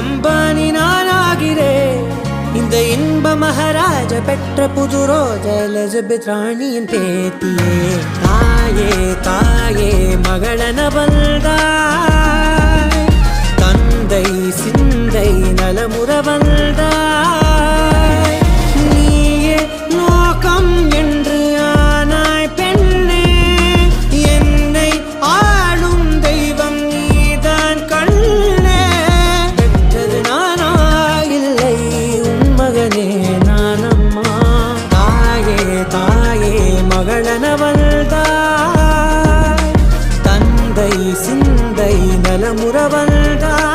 அம்பானி நானாகிறேன். இந்த இன்ப மகாராஜ பெற்ற புது ரோஜ எலிசபெத் ராணியின் பேத்தியே. தாயே தாயே மகளன வந்தாய், தந்தை சிந்தை நலமுற வந்தாய். நீயே லோகம் என்று ஆனாய் பெண்ணே, என்னை ஆளும் தெய்வம் நீதான் கண்ணே. பெற்றது நானா இல்லை உன் மகனே நானம்மா. தாயே தாயே மகளன வந்தாய், தந்தை சிந்தை நலமுற வந்தாய்.